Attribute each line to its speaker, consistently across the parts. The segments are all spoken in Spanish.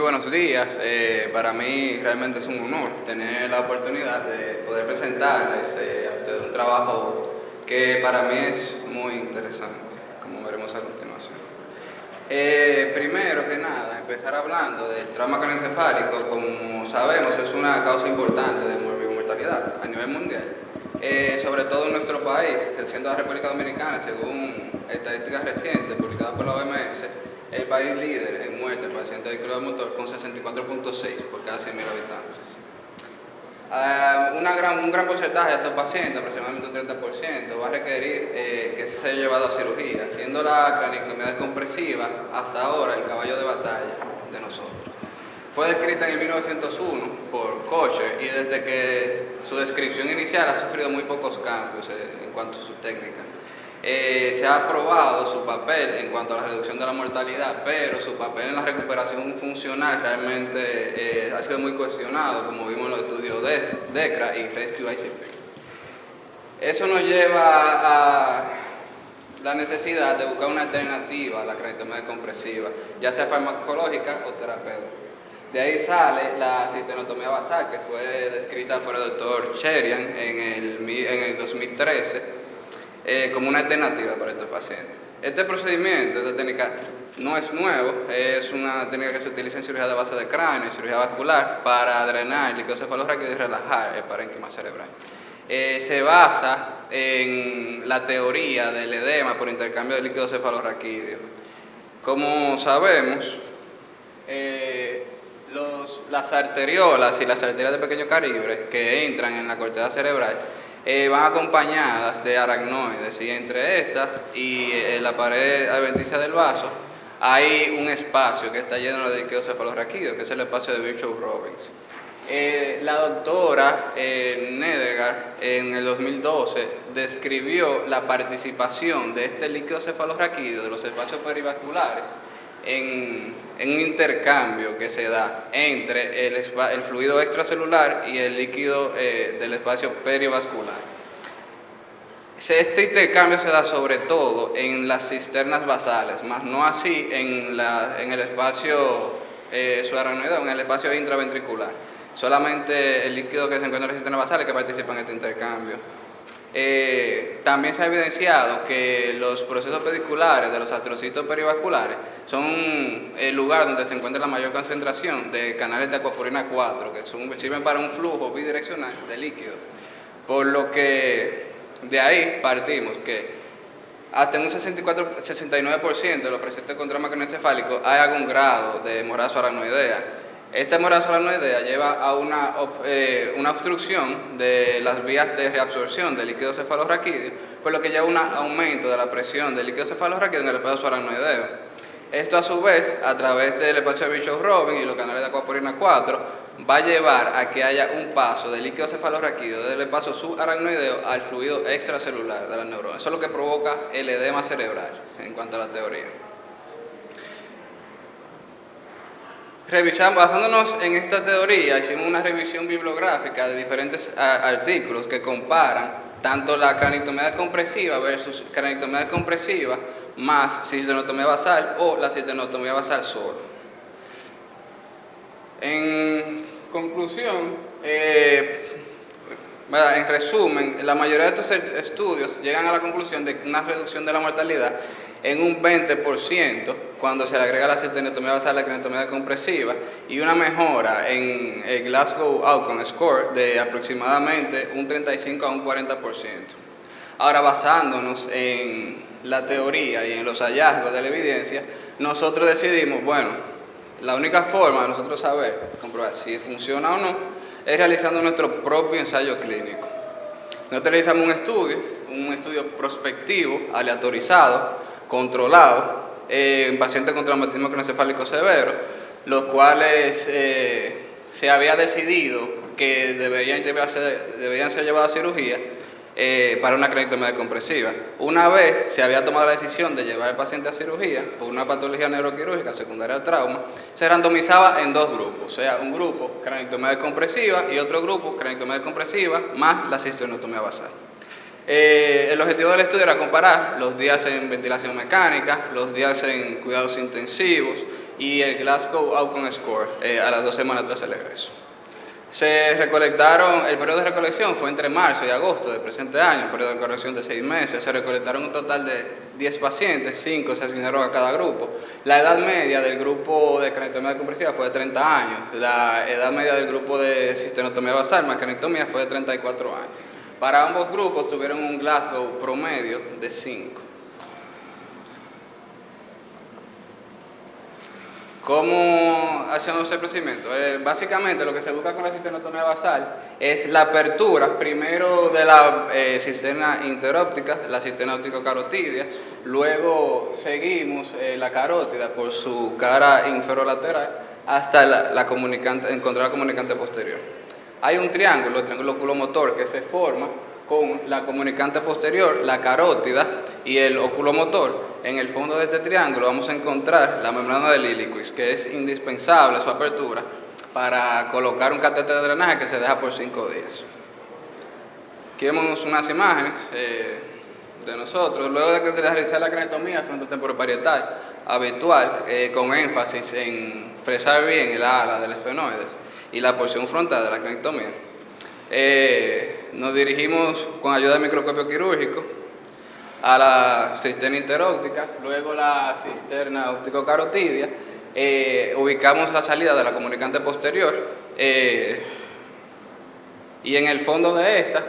Speaker 1: buenos días. Para mí realmente es un honor tener la oportunidad de poder presentarles a ustedes un trabajo que para mí es muy interesante, como veremos a continuación. Primero que nada, empezar hablando del trauma craneoencefálico. Como sabemos, es una causa importante de morbimortalidad a nivel mundial, sobre todo en nuestro país, siendo la República Dominicana, según estadísticas recientes publicadas por la OMS, el país líder en muerte por accidente de vehículo de motor, con 64.6 por cada 100.000 habitantes. Un gran porcentaje de estos pacientes, aproximadamente un 30%, va a requerir que sea llevado a cirugía, siendo la craniotomía descompresiva hasta ahora el caballo de batalla de nosotros. Fue descrita en 1901 por Kocher y desde que su descripción inicial ha sufrido muy pocos cambios en cuanto a su técnica. Se ha probado su papel en cuanto a la reducción de la mortalidad, pero su papel en la recuperación funcional realmente ha sido muy cuestionado, como vimos en los estudios de DECRA y Rescue ICP. Eso nos lleva a la necesidad de buscar una alternativa a la craniotomía descompresiva, ya sea farmacológica o terapéutica. De ahí sale la cistenotomía basal, que fue descrita por el doctor Cherian en el 2013, como una alternativa para estos pacientes. Este procedimiento, esta técnica, no es nuevo, es una técnica que se utiliza en cirugía de base de cráneo, en cirugía vascular, para drenar el líquido cefalorraquídeo y relajar el parénquima cerebral. Se basa en la teoría del edema por intercambio de líquido cefalorraquídeo. Como sabemos, las arteriolas y las arterias de pequeño calibre que entran en la corteza cerebral van acompañadas de aracnoides, y entre estas y la pared adventicia del vaso hay un espacio que está lleno de líquido cefalorraquídeo, que es el espacio de Virchow-Robbins. La doctora Nedergaard en el 2012 describió la participación de este líquido cefalorraquídeo de los espacios perivasculares en un intercambio que se da entre el fluido extracelular y el líquido del espacio perivascular. Este intercambio se da sobre todo en las cisternas basales, más no así en el espacio subaracnoideo, en el espacio intraventricular. Solamente el líquido que se encuentra en las cisternas basales que participa en este intercambio. También se ha evidenciado que los procesos pediculares de los astrocitos perivasculares son el lugar donde se encuentra la mayor concentración de canales de aquaporina 4, que sirven para un flujo bidireccional de líquido. Por lo que de ahí partimos que hasta en un 69% de los pacientes con trauma craneoencefálico hay algún grado de hemorragia subaracnoidea. Esta hemorragia subaracnoidea lleva a una obstrucción de las vías de reabsorción del líquido cefalorraquídeo, por lo que lleva a un aumento de la presión del líquido cefalorraquídeo en el espacio subaracnoideo. Esto a su vez, a través del espacio de Virchow-Robbins y los canales de aquaporina 4, va a llevar a que haya un paso del líquido cefalorraquídeo del espacio subaracnoideo al fluido extracelular de las neuronas. Eso es lo que provoca el edema cerebral en cuanto a la teoría. Basándonos en esta teoría, hicimos una revisión bibliográfica de diferentes artículos que comparan tanto la craniotomía descompresiva versus craniotomía descompresiva más cistenotomía basal o la cistenotomía basal solo. En conclusión, en resumen, la mayoría de estos estudios llegan a la conclusión de una reducción de la mortalidad en un 20% cuando se le agrega la cistenotomía basal a la craniotomía descompresiva, y una mejora en el Glasgow Outcome Score de aproximadamente un 35 a un 40%. Ahora, basándonos en la teoría y en los hallazgos de la evidencia, nosotros decidimos, bueno, la única forma de nosotros saber, comprobar si funciona o no, es realizando nuestro propio ensayo clínico. Nosotros realizamos un estudio prospectivo, aleatorizado, controlado, en pacientes con traumatismo craneoencefálico severo, los cuales se había decidido que deberían ser llevados a cirugía para una craniotomía descompresiva. Una vez se había tomado la decisión de llevar al paciente a cirugía por una patología neuroquirúrgica secundaria al trauma, se randomizaba en dos grupos, o sea, un grupo craniotomía descompresiva y otro grupo craniotomía descompresiva más la cistenotomía basal. El objetivo del estudio era comparar los días en ventilación mecánica, los días en cuidados intensivos y el Glasgow Outcome Score a las 2 semanas tras el egreso. Se recolectaron, el periodo de recolección fue entre marzo y agosto del presente año, un periodo de corrección de 6 meses. Se recolectaron un total de 10 pacientes, 5 se asignaron a cada grupo. La edad media del grupo de craniotomía compresiva fue de 30 años. La edad media del grupo de cistenotomía basal más craniotomía fue de 34 años. Para ambos grupos tuvieron un Glasgow promedio de 5. ¿Cómo hacemos el procedimiento? Básicamente lo que se busca con la cistenotomía basal es la apertura primero de la cisterna interóptica, la cisterna óptico-carotidia, luego seguimos la carótida por su cara inferolateral hasta encontrar la comunicante posterior. Hay un triángulo, el triángulo oculomotor, que se forma con la comunicante posterior, la carótida y el oculomotor. En el fondo de este triángulo vamos a encontrar la membrana del iliquis, que es indispensable su apertura para colocar un catéter de drenaje que se deja por 5 días. Aquí vemos unas imágenes de nosotros, luego de realizar la craniotomía frontotemporoparietal habitual, con énfasis en fresar bien el ala del esfenoides y la porción frontal de la craniotomía. Nos dirigimos con ayuda del microscopio quirúrgico a la cisterna interóptica, luego la cisterna óptico-carotidia, ubicamos la salida de la comunicante posterior y en el fondo de esta,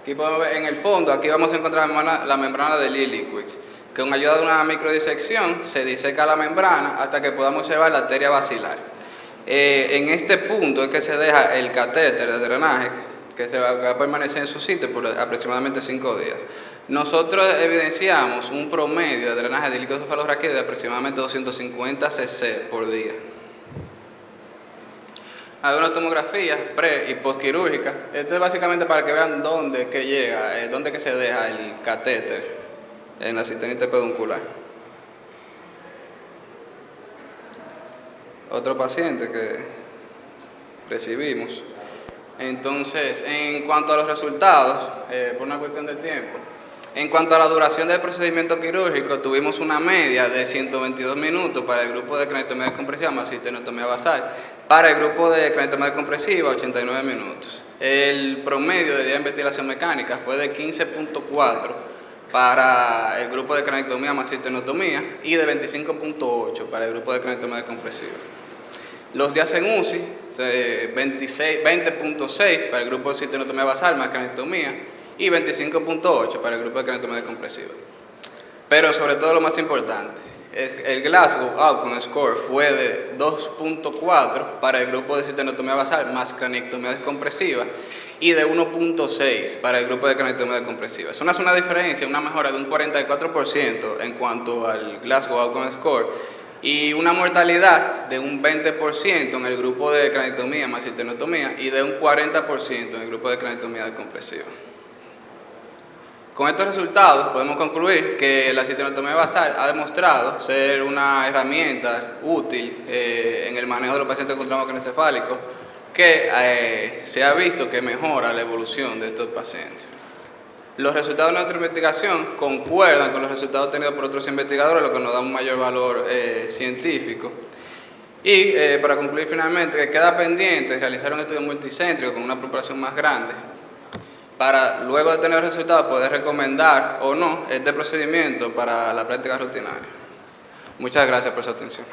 Speaker 1: aquí podemos ver, en el fondo, aquí vamos a encontrar la membrana del iliquis, que con ayuda de una microdisección se diseca la membrana hasta que podamos observar la arteria basilar. En este punto es que se deja el catéter de drenaje, que se va a permanecer en su sitio por aproximadamente 5 días. Nosotros evidenciamos un promedio de drenaje de líquido cefalorraquídeo de aproximadamente 250 cc por día. Hay una tomografía pre y postquirúrgica. Esto es básicamente para que vean dónde que llega, dónde que se deja el catéter en la cisterna interpeduncular. Otro paciente que recibimos. Entonces, en cuanto a los resultados, por una cuestión de tiempo, en cuanto a la duración del procedimiento quirúrgico, tuvimos una media de 122 minutos para el grupo de craniotomía descompresiva más cistenotomía basal. Para el grupo de craniotomía descompresiva, 89 minutos. El promedio de día de ventilación mecánica fue de 15.4 para el grupo de craniotomía más cistenotomía y de 25.8 para el grupo de craniotomía descompresiva. Los días en UCI, 20.6 para el grupo de cistenotomía basal más craniotomía y 25.8 para el grupo de craniotomía descompresiva. Pero sobre todo lo más importante, el Glasgow Outcome Score fue de 2.4 para el grupo de cistenotomía basal más craniotomía descompresiva y de 1.6 para el grupo de craniotomía descompresiva. Eso hace una diferencia, una mejora de un 44% en cuanto al Glasgow Outcome Score y una mortalidad de un 20% en el grupo de craniotomía más cistenotomía y de un 40% en el grupo de craniotomía descompresiva. Con estos resultados podemos concluir que la cistenotomía basal ha demostrado ser una herramienta útil en el manejo de los pacientes con trauma craneoencefálico, que se ha visto que mejora la evolución de estos pacientes. Los resultados de nuestra investigación concuerdan con los resultados obtenidos por otros investigadores, lo que nos da un mayor valor científico. Y para concluir finalmente, que queda pendiente realizar un estudio multicéntrico con una población más grande, para luego de tener resultados poder recomendar o no este procedimiento para la práctica rutinaria. Muchas gracias por su atención.